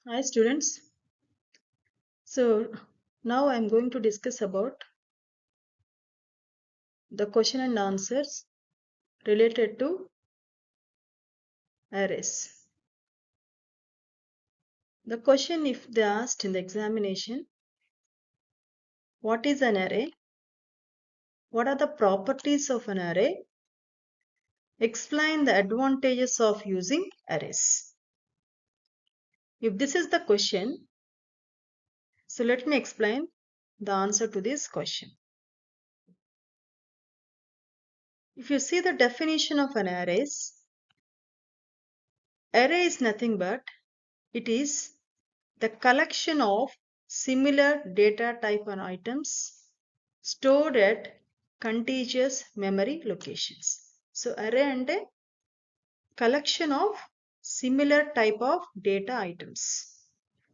Hi students. So now I am going to discuss about the question and answers related to arrays. The question, if they asked in the examination, what is an array? What are the properties of an array? Explain the advantages of using arrays. If this is the question, so let me explain the answer to this question. If you see the definition of an array is nothing but it is the collection of similar data type and items stored at contiguous memory locations. So array ante collection of similar type of data items.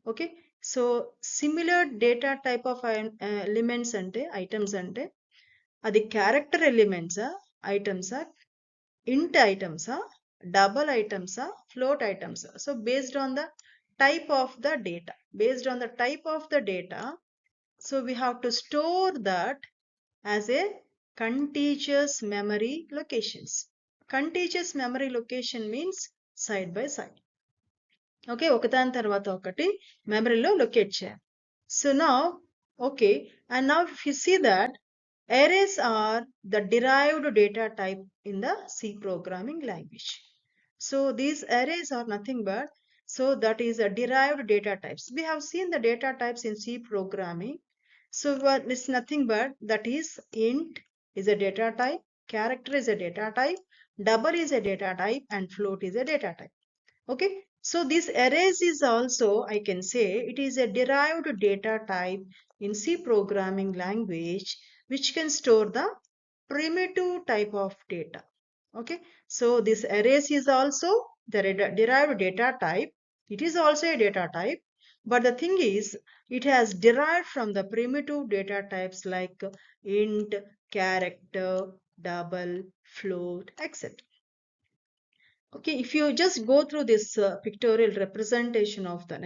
Okay. So similar data type of elements ante items ante adi character elements items int items double items float items. So based on the type of the data, so we have to store that as a contiguous memory locations. Contiguous memory location means side by side. Okay, ఒకదాని తర్వాత ఒకటి మెమరీలో locate చేయాలి. So now, okay, and now if you see that arrays are the derived data type in the C programming language. So these arrays are nothing but, so that is a derived data types. We have seen the data types in C programming. So what is nothing but that is int is a data type, character is a data type, double is a data type, and float is a data type. Okay, so this arrays is also, I can say, it is a derived data type in C programming language which can store the primitive type of data. Okay, so this arrays is also the derived data type. It is also a data type, but the thing is it has derived from the primitive data types like int, character, double, float, etc. Okay, if you just go through this pictorial representation of the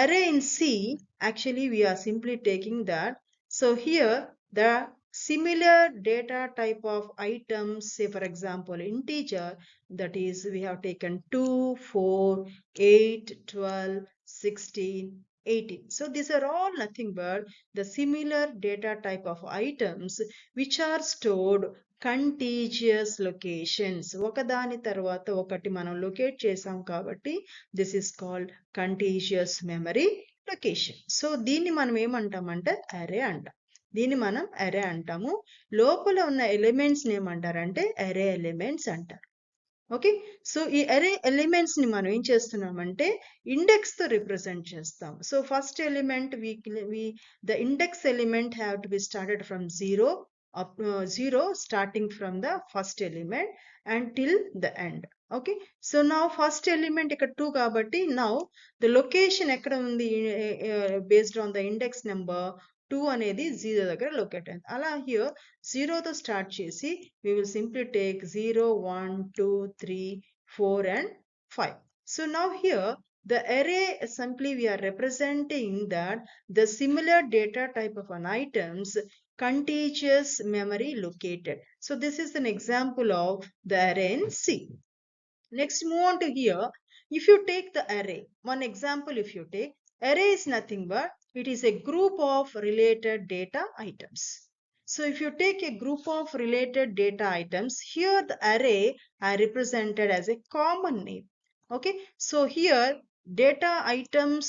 array in C, actually we are simply taking that. So here the similar data type of items, say for example integer, that is we have taken 2, 4, 8, 12, 16, 18. So these are all nothing but the similar data type of items which are stored contiguous locations. ఒకదాని తర్వాత ఒకటి మనం locate చేసాం కాబట్టి this is called contiguous memory location. So దీన్ని మనం ఏమంటామంటే అరే అంటాం. దీన్ని మనం అరే అంటాము. లోపల ఉన్న ఎలిమెంట్స్ ఏమంటారంటే అరే ఎలిమెంట్స్ అంటారు. ఓకే, సో ఈ అరే ఎలిమెంట్స్ ని మనం ఏం చేస్తున్నామంటే ఇండెక్స్ తో రిప్రజెంట్ చేస్తాం. So first element the index element have to be started from 0 up 0 starting from the first element until the end. Okay, so now first element ఇక్కడ 2 కాబట్టి now the location ఎక్కడ ఉంది based on the index number 2 అనేది 0 దగ్గర locate అయింది. అలా here 0 తో start చేసి we will simply take 0, 1, 2, 3, 4 and 5. So now here the array simply we are representing that the similar data type of an items contiguous memory located. So this is an example of the array in C. Next move on to here. If you take the array, one example if you take, array is nothing but it is a group of related data items. So if you take a group of related data items, here the array are represented as a common name. Okay, so here data items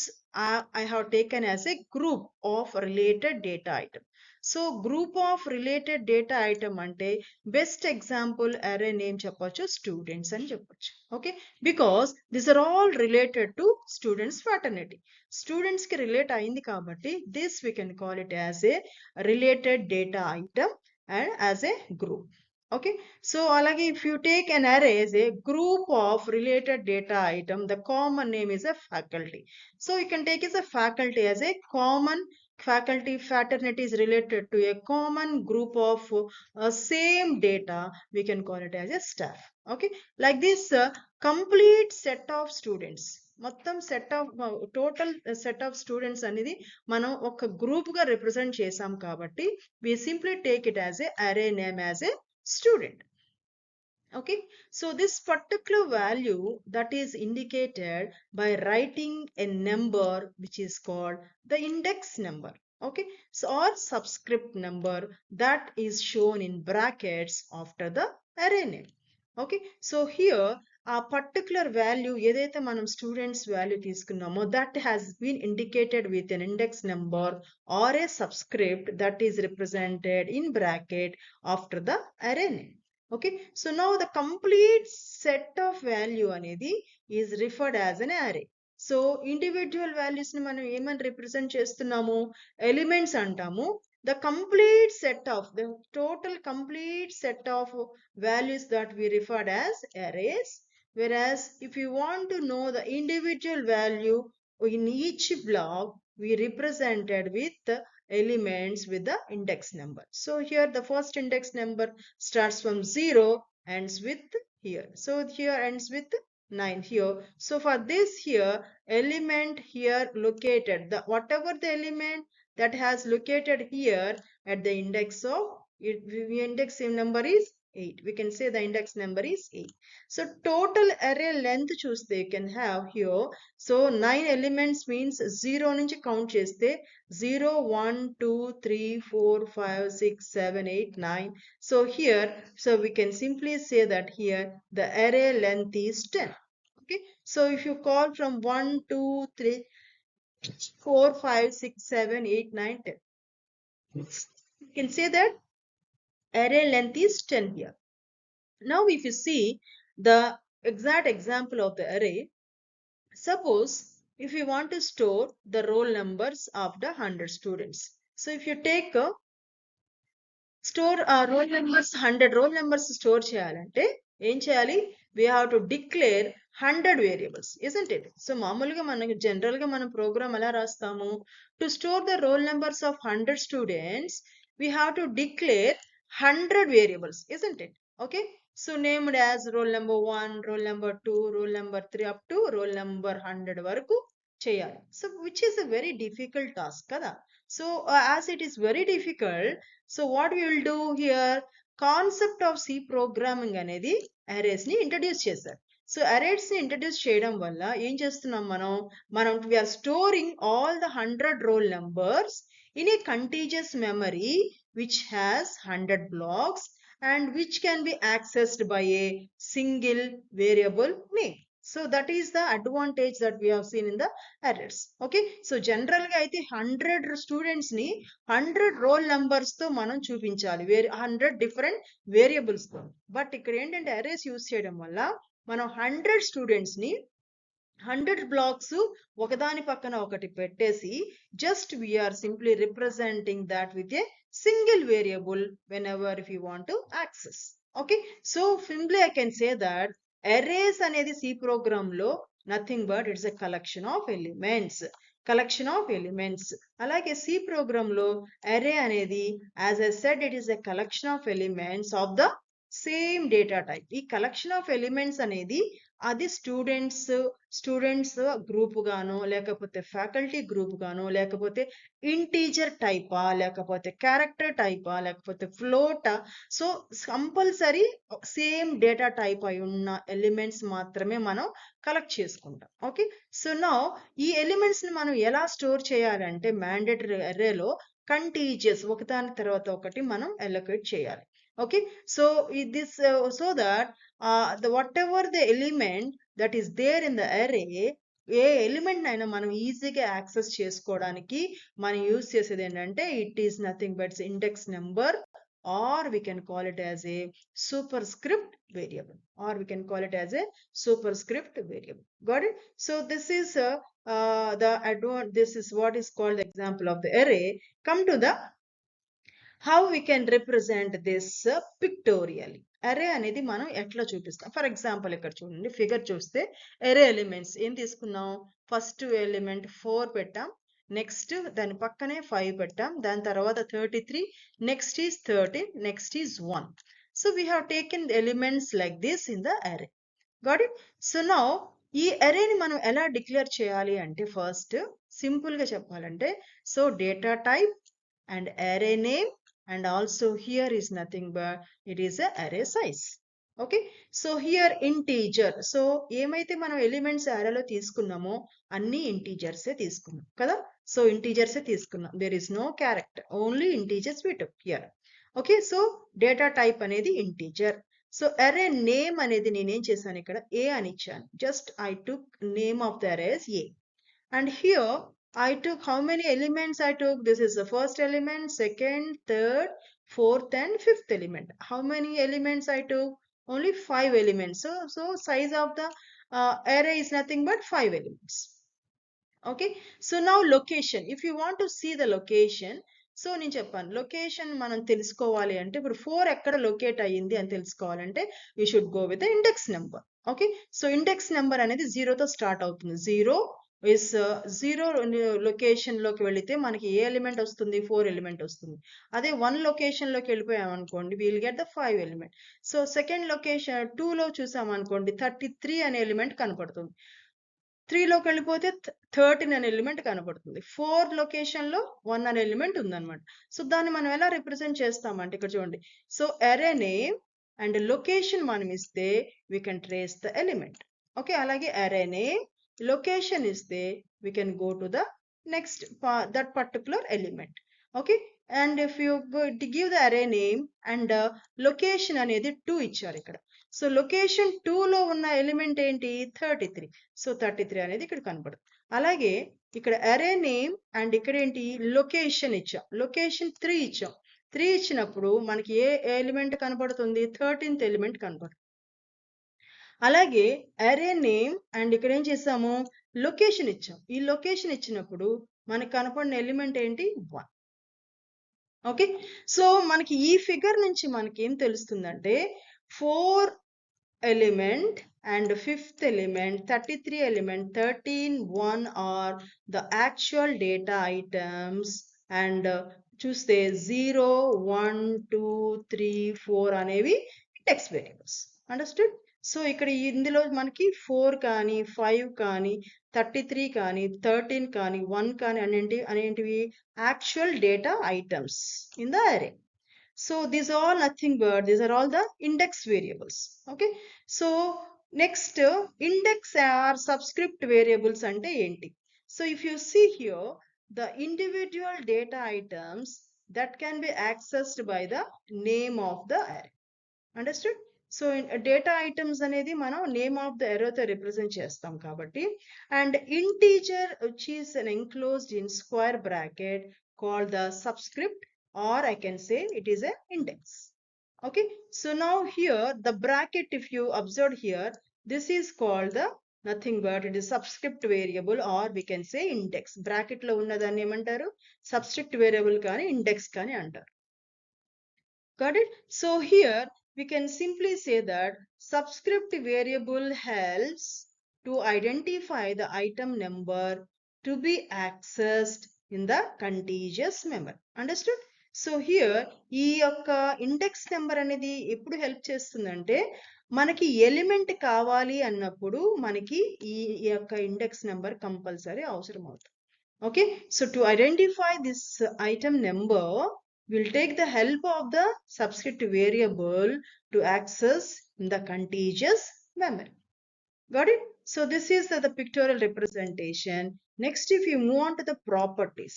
I have taken as a group of related data item. So group of related data item ante best example array name చెప్పొచ్చు students అని చెప్పొచ్చు. Okay, because these are all related to students fraternity. Students కి relate అయింది కాబట్టి this we can call it as a related data item and as a group. Okay, so alage if you take an array as a group of related data item, the common name is a faculty. So you can take as a faculty as a common faculty. Fraternity is related to a common group of same data, we can call it as a staff. Okay, like this complete set of students, మొత్తం total set of students అనేది మనం ఒక group గా represent చేసాం కాబట్టి we simply take it as a array name as a student. Okay, so this particular value that is indicated by writing a number which is called the index number. Okay, so or subscript number that is shown in brackets after the array name. Okay, so here a particular value ఏదైతే మనం students value తీసుకున్నామో that has been indicated with an index number or a subscript that is represented in bracket after the array name. Okay, so now the complete set of value అనేది is referred as an array. So individual values ని మనం ఏమని represent చేస్తున్నాము, elements అంటాము. The complete set of the total complete set of values that we referred as arrays. Whereas if you want to know the individual value in each block, we represented with elements with the index number. So here the first index number starts from 0, ends with here. So here ends with 9 here. So for this here element here located, the whatever the element that has located here at the index of it, index number is 8. We can say the index number is 8. So total array length చూస్తే you can have here. So 9 elements means 0 నుంచి count చేస్తే 0, 1, 2, 3, 4, 5, 6, 7, 8, 9. So here, so we can simply say that here the array length is 10. Okay, so if you call from 1, 2, 3, 4, 5, 6, 7, 8, 9, 10. You can say that array length is 10 here. Now if you see the exact example of the array, suppose if you want to store the roll numbers of the 100 students. So if you take a store roll numbers, 100 roll numbers store చేయాలంటే ఏం చేయాలి, we have to declare 100 variables, isn't it? So మామూలుగా మనకి general గా మనం programme ఎలా రాస్తాము, to store the roll numbers of 100 students we have to declare 100 variables, isn't it? Okay, so named as roll number 1, roll number 2, roll number 3 up to roll number 100 వరకు చేయాలి. So which is a very difficult task కదా. So as it is very difficult, so what we will do here, concept of C programming అనేది arrays ని introduce చేశారు. So arrays ని introduce చేయడం వల్ల ఏం చేస్తున్నాం మనం we are storing all the 100 roll numbers in a contiguous memory which has 100 blocks and which can be accessed by a single variable name. So that is the advantage that we have seen in the arrays. Okay, so general ga aithe 100 students ni 100 roll numbers తో మనం చూపించాలి, 100 different variables తో. But ఇక్కడ ఏంటంటే arrays use చేయడం వల్ల మనం 100 students ని 100 blocks ఒకదాని పక్కన ఒకటి పెట్టేసి just we are simply representing that with a single variable whenever if you want to access. Okay, so simply I can say that arrays అనేది C program లో nothing but it's a collection of elements. అలాగే C program లో array అనేది as I said it is a collection of elements of the same data type. ఈ collection of elements అనేది అది students group గానో లేకపోతే faculty group గానో లేకపోతే ఇంటీజర్ టైపా లేకపోతే క్యారెక్టర్ టైపా లేకపోతే ఫ్లోటా, so compulsory same data type అయి ఉన్న ఎలిమెంట్స్ మాత్రమే మనం కలెక్ట్ చేసుకుంటాం. ఓకే, సో నౌ ఈ ఎలిమెంట్స్ ని మనం ఎలా స్టోర్ చేయాలంటే మ్యాండేటరీ అర్రేలో కంటిజియస్ ఒకదాని తర్వాత ఒకటి మనం అలొకేట్ చేయాలి. Okay, so this so that the whatever the element that is there in the array, ఏ ఎలిమెంట్ అయినా మనం ఈజీగా యాక్సెస్ చేసుకోవడానికి మనం యూజ్ చేసేది ఏంటంటే it is nothing but index number or we can call it as a superscript variable. Got it? So this is this is what is called the example of the array. Come to the how we can represent this pictorially. అరే అనేది మనం ఎట్లా చూపిస్తాం. For example ఇక్కడ చూడండి, figure చూస్తే అరే elements ఏం తీసుకున్నాం, ఫస్ట్ ఎలిమెంట్ 4 పెట్టాం, నెక్స్ట్ దాని పక్కనే 5 పెట్టాం, దాని తర్వాత 33, next is 13, next is 1. So we have taken the elements like this in the array. Got it? So now ఈ అరేని మనం ఎలా డిక్లేర్ చేయాలి అంటే ఫస్ట్ సింపుల్ గా చెప్పాలంటే so data type and array name and also here is nothing but it is a array size. Okay, so here integer, so ఏమైతే మనం elements array లో తీసుకున్నామో అన్ని ఇంటీజర్స్ తీసుకున్నాం కదా, సో ఇంటీజర్స్ తీసుకున్నాం, there is no character, only integers we took here. Okay, so data type అనేది integer. So array name అనేది నేనేం చేశాను ఇక్కడ a అని ఇచ్చాను, just I took name of the array as a. And here I took how many elements I took? This is the first element, second, third, fourth and fifth element. How many elements I took? Only 5 elements. So size of the array is nothing but 5 elements. Okay. So now location. If you want to see the location, so నేను చెప్పాను location మనం తెలుసుకోవాలి అంటే ఇప్పుడు 4 ఎక్కడ locate అయ్యింది అని తెలుసుకోవాలంటే you should go with index number. Okay, so index number అనేది 0తో స్టార్ట్ అవుతుంది. 0 ఇస్ 0 లొకేషన్ లోకి వెళితే మనకి ఏ ఎలిమెంట్ వస్తుంది? 4 ఎలిమెంట్ వస్తుంది. అదే 1 లొకేషన్ లోకి వెళ్ళిపోయాం అనుకోండి will get the 5 element. So second location 2 లో చూసాం అనుకోండి 33 అనే ఎలిమెంట్ కనపడుతుంది. 3 లోకి వెళ్ళిపోతే 13 అనే ఎలిమెంట్ కనపడుతుంది. 4 లొకేషన్ లో 1 అనే ఎలిమెంట్ ఉందన్నమాట. సో దాన్ని మనం ఎలా రిప్రజెంట్ చేస్తామంటే ఇక్కడ చూడండి, సో అరే నేమ్ అండ్ లొకేషన్ మనం ఇస్తే we can trace the element. Okay, అలాగే అరే నేమ్ లొకేషన్ ఇస్తే we can go to the next that particular element. Okay, and if you give the అరే నేమ్ అండ్ లొకేషన్ అనేది 2 ఇచ్చారు ఇక్కడ. సో లొకేషన్ 2 లో ఉన్న ఎలిమెంట్ ఏంటి? 33. సో 33 అనేది ఇక్కడ కనపడుతుంది. అలాగే ఇక్కడ అరే నేమ్ అండ్ ఇక్కడ ఏంటి లొకేషన్ ఇచ్చాం, లొకేషన్ 3 ఇచ్చాం. 3 ఇచ్చినప్పుడు మనకి ఏ ఎలిమెంట్ కనపడుతుంది? 13th ఎలిమెంట్ కనపడుతుంది. అలాగే అరే నేమ్ అండ్ ఇక్కడ ఏం చేసాము? లొకేషన్ ఇచ్చాం. ఈ లొకేషన్ ఇచ్చినప్పుడు మనకు కనపడిన ఎలిమెంట్ ఏంటి? 1. ఓకే, సో మనకి ఈ ఫిగర్ నుంచి మనకి ఏం తెలుస్తుందంటే 4 element and 5th element, 33 element, 13, 1 are the actual data items and చూస్తే 0, 1, 2, 3, 4 అనేవి టెక్స్ట్ వేరియబుల్స్. అండర్స్టూడ్? సో ఇక్కడ ఇందులో మనకి 4 కానీ 5 కానీ 33 కానీ 13 కానీ 1 కానీ అనేటివి actual data items in the అరే. So these are all nothing but these are all the index variables. Okay, so next index or subscript variables ante enti. So if you see here the individual data items that can be accessed by the name of the array. Understood? So in data items అనేది మనం name of the array తో represent చేస్తాం కాబట్టి, and integer which is an enclosed in square bracket called the subscript, or I can say it is an index. Okay, so now here the bracket, if you observe here, this is called the nothing but it is subscript variable, or we can say index. Bracket లో ఉన్నదాన్ని ఏమంటారు? Subscript variable కానీ index కానీ అంటారు. Got it? So here we can simply say that subscript variable helps to identify the item number to be accessed in the contiguous memory. Understood? So here ఈ యొక్క index number అనేది ఎప్పుడు help చేస్తుందంటే మనకి element కావాలి అన్నప్పుడు మనకి ఈ యొక్క ఇండెక్స్ నెంబర్ కంపల్సరీ అవసరం అవుతుంది. Okay, so to identify this item number we'll take the help of the subscript variable to access the contiguous memory. Got it? So this is the pictorial representation. Next, if you move on to the properties.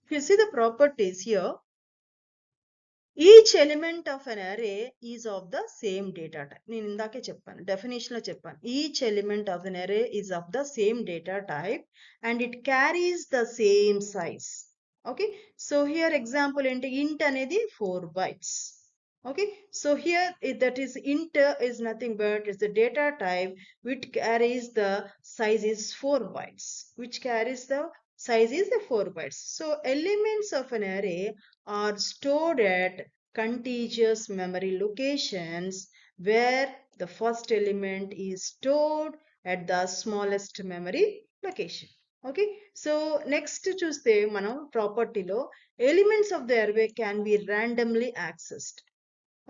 If you see the properties here, each element of an array is of the same data type. నేను ఇందాకే చెప్పాను, definition లో చెప్పాను, each element of an array is of the same data type and it carries the same size. Okay, so here example enti int అనేది 4 bytes. Okay, so here that is int is nothing but is the data type which carries the size is 4 bytes, which carries the size is the 4 bytes. So elements of an array are stored at contiguous memory locations where the first element is stored at the smallest memory location. Okay, so next చూస్తే మనం ప్రాపర్టీలో elements of the array can be randomly accessed.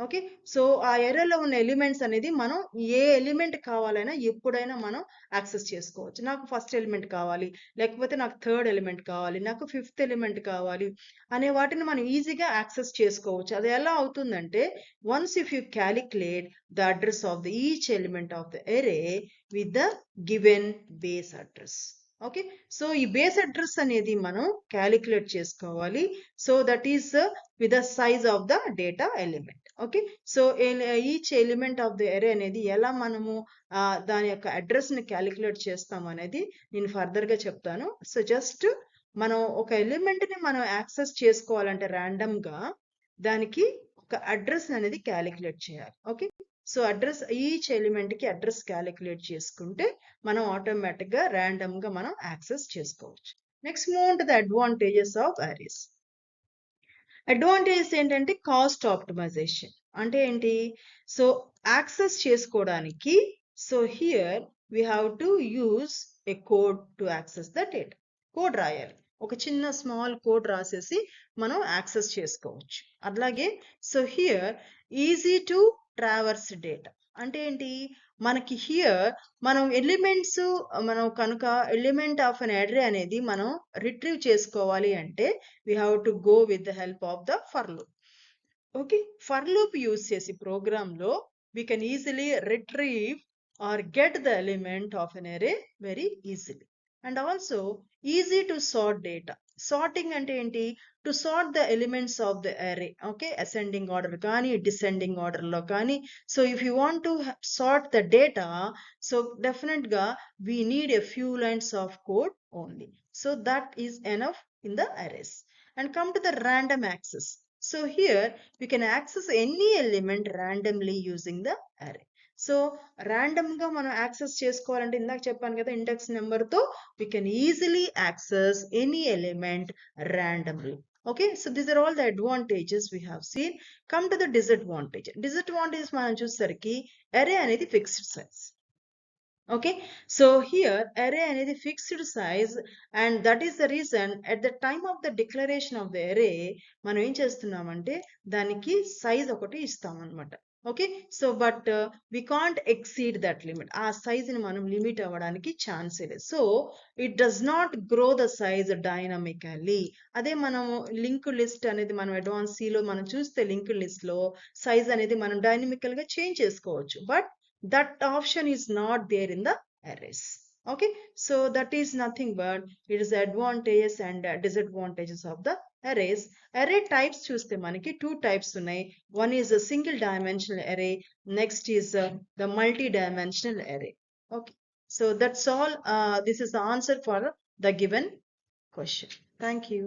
Okay. So ఆ అరేలో ఉన్న elements అనేది మనం ఏ element కావాలైనా ఎప్పుడైనా మనం యాక్సెస్ చేసుకోవచ్చు. నాకు ఫస్ట్ ఎలిమెంట్ కావాలి, లేకపోతే నాకు థర్డ్ ఎలిమెంట్ కావాలి, నాకు ఫిఫ్త్ ఎలిమెంట్ కావాలి అనే వాటిని మనం ఈజీగా యాక్సెస్ చేసుకోవచ్చు. అది ఎలా అవుతుందంటే once if you calculate the address of the each element of the array with the given base address. Okay. So ఈ బేస్ అడ్రస్ అనేది మనం క్యాలిక్యులేట్ చేసుకోవాలి. So that is with the size of the data element. Okay. So each element of the array అనేది ఎలా మనము దాని యొక్క address ని క్యాలిక్యులేట్ చేస్తాం అనేది నేను ఫర్దర్ గా చెప్తాను. సో జస్ట్ మనం ఒక ఎలిమెంట్ ని మనం యాక్సెస్ చేసుకోవాలంటే ర్యాండమ్ గా దానికి ఒక అడ్రస్ అనేది క్యాలిక్యులేట్ చేయాలి. Okay. So address each element కి అడ్రస్ క్యాలిక్యులేట్ చేసుకుంటే మనం ఆటోమేటిక్ గా ర్యాండమ్ గా మనం యాక్సెస్ చేసుకోవచ్చు. Next move on to the advantages of arrays. Advantages ఏంటంటే కాస్ట్ ఆప్టిమైజేషన్ అంటే ఏంటి? సో యాక్సెస్ చేసుకోవడానికి so here we have to use a code to access the data. Code రాయాలి, ఒక చిన్న స్మాల్ కోడ్ రాసేసి మనం యాక్సెస్ చేసుకోవచ్చు. అలాగే so here easy to traverse data అంటే ఏంటి? మనకి హియర్ మనం ఎలిమెంట్స్ మనం కనుక ఎలిమెంట్ ఆఫ్ అన్ అర్రే అనేది మనం రిట్రీవ్ చేసుకోవాలి అంటే we have to go with the help of the for loop. Okay, for loop use చేసి ప్రోగ్రామ్ లో we can easily retrieve or get the element of an array very easily. And also easy to sort data. Sorting అంటే ఏంటి? To sort the elements of the array. Okay, ascending order కానీ descending order లో కానీ. So if you want to sort the data, so definitely గా we need a few lines of code only. So that is enough in the arrays. And come to the random access. So here we can access any element randomly using the array. So random గా మనం access చేసుకోవాలంటే ఇందాక చెప్పాను కదా index number తో we can easily access any element randomly. Okay, so these are all the advantages we have seen. Come to the disadvantage. Disadvantages మనం చూసేసరికి array అనేది fixed size. Okay, so here array అనేది fixed size and that is the reason at the time of the declaration of the array మనం ఏం చేస్తున్నామంటే దానికి size ఒకటి ఇస్తాం అన్నమాట. Okay, so but we can't exceed that limit. ఆ size ని మనం లిమిట్ అవ్వడానికి ఛాన్స్ లేదు. So it does not grow the size dynamically. అదే మనం లింక్ లిస్ట్ అనేది మనం అడ్వాన్స్ సి లో మనం చూస్తే లింక్ లిస్ట్ లో సైజ్ అనేది మనం డైనమికల్ గా చేంజ్ చేసుకోవచ్చు. But that option is not there in the arrays. Okay, so that is nothing but it is advantages and disadvantages of the arrays. Array types చూస్తే మనకి two types ఉన్నాయి. One is a single dimensional array, next is the multi-dimensional array. Okay, so that's all. This is the answer for the given question. Thank you.